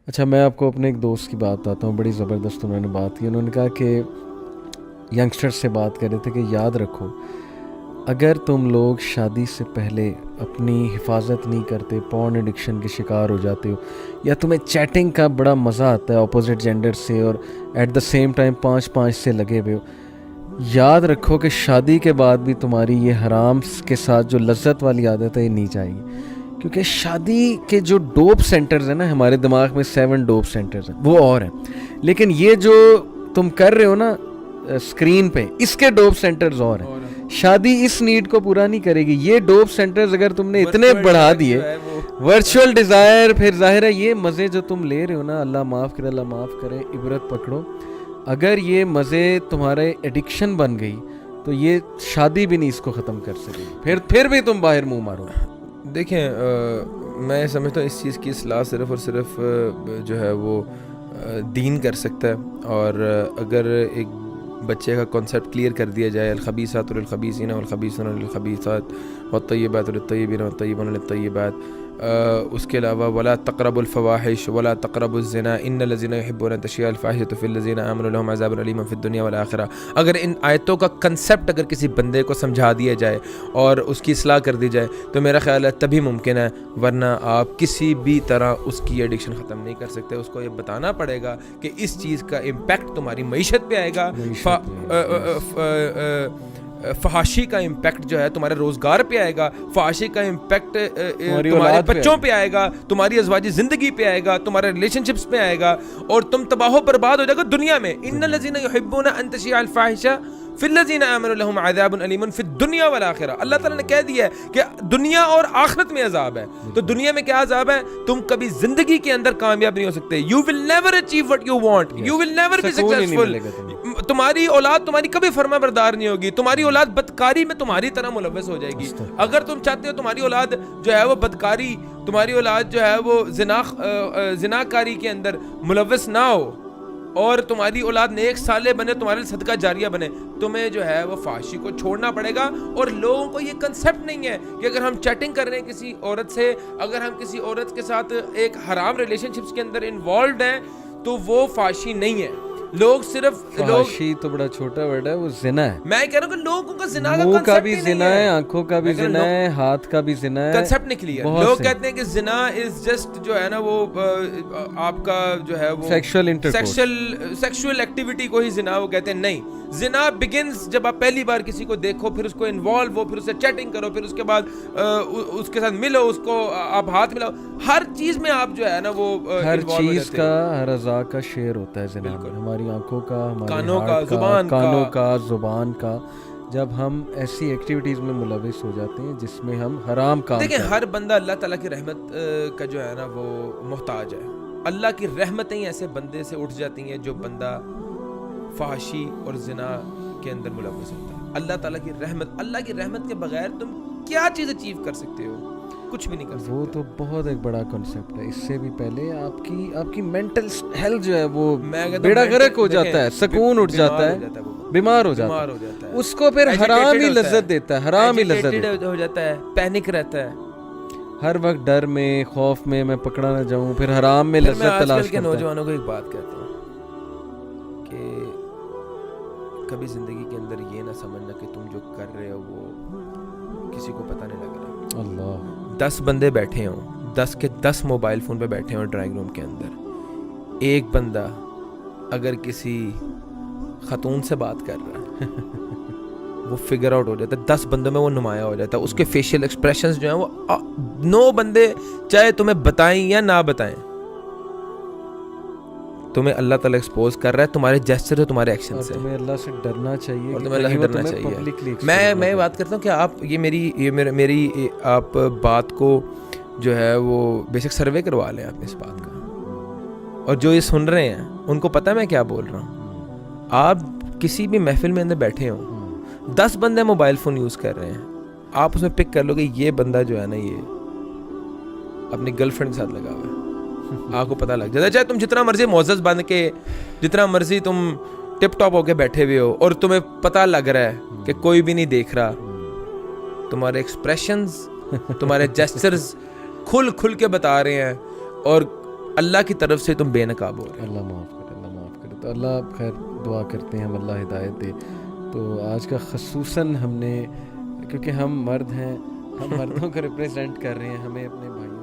اچھا میں آپ کو اپنے ایک دوست کی بات بتاتا ہوں, بڑی زبردست انہوں نے بات کی. انہوں نے کہا کہ ینگسٹر سے بات کر رہے تھے کہ یاد رکھو اگر تم لوگ شادی سے پہلے اپنی حفاظت نہیں کرتے, پورن ایڈکشن کے شکار ہو جاتے ہو, یا تمہیں چیٹنگ کا بڑا مزہ آتا ہے اپوزٹ جینڈر سے اور ایٹ دا سیم ٹائم 5 سے لگے ہوئے ہو, یاد رکھو کہ شادی کے بعد بھی تمہاری یہ حرام کے ساتھ جو لذت والی عادت ہے یہ نہیں جائے گی. کیونکہ شادی کے جو ڈوپ سینٹرز ہیں نا, ہمارے دماغ میں 7 ڈوپ سینٹرز ہیں, وہ اور ہیں, لیکن یہ جو تم کر رہے ہو نا اسکرین پہ, اس کے ڈوپ سینٹرز اور ہیں. شادی اس نیڈ کو پورا نہیں کرے گی. یہ ڈوپ سینٹرز اگر تم نے اتنے بڑھا دیے, ورچوئل ڈیزائر, پھر ظاہر ہے یہ مزے جو تم لے رہے ہو نا, اللہ معاف کرے اللہ معاف کرے, عبرت پکڑو. اگر یہ مزے تمہارے ایڈکشن بن گئی تو یہ شادی بھی نہیں اس کو ختم کر سکے, پھر بھی تم باہر منہ مارو. دیکھیں میں سمجھتا ہوں اس چیز کی اصلاح صرف اور صرف جو ہے وہ دین کر سکتا ہے. اور اگر ایک بچے کا کانسیپٹ کلیئر کر دیا جائے, الخبیثات للخبیثین والخبیثون للخبیثات والطیبات للطیبین والطیبون للطیبات, اس کے علاوہ ولا تقربوا الفواحش ولا تقربوا الزنا ان الذين يحبون ان تشيع الفاحشة في الذين آمنوا لهم عذاب أليم في الدنيا والآخرة. اگر ان آیتوں کا کنسیپٹ اگر کسی بندے کو سمجھا دیا جائے اور اس کی اصلاح کر دی جائے تو میرا خیال ہے تبھی ممکن ہے, ورنہ آپ کسی بھی طرح اس کی ایڈکشن ختم نہیں کر سکتے. اس کو یہ بتانا پڑے گا کہ اس چیز کا امپیکٹ تمہاری معیشت پہ آئے گا, فحاشی کا امپیکٹ جو ہے تمہارے روزگار پہ آئے گا, فحاشی کا امپیکٹ تمہارے بچوں پہ آئے گا, تمہاری ازواجی زندگی پہ آئے گا, تمہارے ریلیشن شپس پہ آئے گا, اور تم تباہ و برباد ہو جائے گا دنیا میں. ان الذین یحبون ان تشیع الفاحشہ فی الذین آمنوا لهم عذاب علیم فی الدنیا والآخرہ. اللہ تعالیٰ نے کہہ دیا ہے کہ دنیا اور آخرت میں عذاب ہے. تو دنیا میں کیا عذاب ہے؟ تم کبھی زندگی کے اندر کامیاب نہیں ہو سکتے. You will never achieve what you want, you will never be successful. تمہاری اولاد تمہاری کبھی فرما بردار نہیں ہوگی, تمہاری اولاد بدکاری میں تمہاری طرح ملوث ہو جائے گی. اگر تم چاہتے ہو تمہاری اولاد جو ہے وہ بدکاری, تمہاری اولاد جو ہے وہ زناکاری کے اندر ملوث نہ ہو, اور تمہاری اولاد نیک صالح بنے, تمہارے صدقہ جاریہ بنے, تمہیں جو ہے وہ فحاشی کو چھوڑنا پڑے گا. اور لوگوں کو یہ کنسیپٹ نہیں ہے کہ اگر ہم چیٹنگ کر رہے ہیں کسی عورت سے, اگر ہم کسی عورت کے ساتھ ایک حرام ریلیشن شپس کے اندر انوالوڈ ہیں تو وہ فحاشی نہیں ہے. لوگ صرف فحاشی تو بڑا چھوٹا ورڈ ہے, وہ زنا ہے. میں کہہ رہا ہوں کہ لوگوں کا زنا کا منہ کا بھی زنا ہے, آنکھوں کا بھی زنا ہے, ہاتھ کا بھی زنا ہے, کنسیپٹ نہیں کلیئر. لوگ کہتے ہیں کہ زنا از جسٹ جو ہے نا وہ آپ کا جو ہے وہ سیکشل ایکٹیویٹی کو ہی زنا وہ کہتے ہیں. نہیں, زنا بگنز جب آپ پہلی بار کسی کو دیکھو, پھر اس کو انوالو ہو, پھر اس سے چیٹنگ کرو, پھر اس کے بعد اس کے ساتھ ملو, اس کو آپ ہاتھ ملاؤ, ہر چیز میں آپ جو ہے نا وہ ہر چیز کا, ہر اعضاء کا شیئر ہوتا ہے زنا میں. ہماری آنکھوں کا, ہمارے کانوں کا, کانوں کا, زبان کا. جب ہم ایسی ایکٹیویٹیز میں ملوث ہو جاتے ہیں جس میں ہم حرام کام دیکھیں, ہر بندہ اللہ تعالیٰ کی رحمت کا جو ہے نا وہ محتاج ہے. اللہ کی رحمتیں ایسے بندے سے اٹھ جاتی ہیں جو بندہ فحاشی اور زنا کے اندر ملوث ہوتا ہے. اللہ تعالیٰ کی رحمت کے بغیر تم کیا چیز اچیو کر سکتے ہو؟ کچھ بھی نہیں کر سکتے. وہ تو بہت ایک بڑا کنسیپٹ ہے. اس سے بھی پہلے آپ کی مینٹل ہیلتھ جو ہے وہ بیڑا غرق ہو جاتا ہے, سکون اٹھ جاتا ہے, بیمار ہو جاتا ہے. اس کو پھر حرام ہی لذت دیتا ہے, حرام ہی لذت ہو جاتا ہے, پینک رہتا ہے, ہر وقت ڈر میں, خوف میں پکڑا نہ جاؤں, پھر حرام میں لذت تلاش کرتا ہے. کے نوجوانوں کو ایک بات کہتا ہوں کہ کبھی زندگی کے اندر یہ نہ سمجھنا کہ تم جو کر رہے ہو وہ کسی کو پتہ نہیں لگ رہا. اللہ, 10 بندے بیٹھے ہوں, 10 کے 10 موبائل فون پہ بیٹھے ہوں ڈرائنگ روم کے اندر, ایک بندہ اگر کسی خاتون سے بات کر رہا ہے وہ فگر آؤٹ ہو جاتا ہے, 10 بندوں میں وہ نمایاں ہو جاتا ہے. اس کے فیشیل ایکسپریشنز جو ہیں وہ 9 بندے چاہے تمہیں بتائیں یا نہ بتائیں, تمہیں اللہ تعالیٰ ایکسپوز کر رہا ہے تمہارے جیسچر اور تمہارے ایکشن سے. تمہیں اللہ سے ڈرنا چاہیے, اور تمہیں اللہ سے ڈرنا چاہیے. میں بات کرتا ہوں کہ آپ یہ میری آپ بات کو جو ہے وہ بیسک سروے کروا لیں آپ اس بات کا, اور جو یہ سن رہے ہیں ان کو پتہ ہے میں کیا بول رہا ہوں. آپ کسی بھی محفل میں اندر بیٹھے ہوں, 10 بندے موبائل فون یوز کر رہے ہیں, آپ اس میں پک کر لو کہ یہ بندہ جو ہے نا یہ اپنی گرل فرینڈ کے ساتھ لگا ہوا ہے. آپ کو پتہ لگ جاتا ہے, چاہے تم جتنا مرضی معزز بن کے, جتنا مرضی تم ٹپ ٹاپ ہو کے بیٹھے ہوئے ہو, اور تمہیں پتہ لگ رہا ہے کہ کوئی بھی نہیں دیکھ رہا, تمہارے ایکسپریشنز, تمہارے جیسچرز کھل کے بتا رہے ہیں, اور اللہ کی طرف سے تم بے نقاب ہو رہے ہو. اللہ معاف کرے، اللہ معاف کرے. تو اللہ خیر دعا کرتے ہیں ہم اللہ ہدایت دے. تو آج کا خصوصاً ہم نے، کیونکہ ہم مرد ہیں، ہم مردوں کو ریپریزنٹ کر رہے ہیں، ہمیں اپنے بھائیوں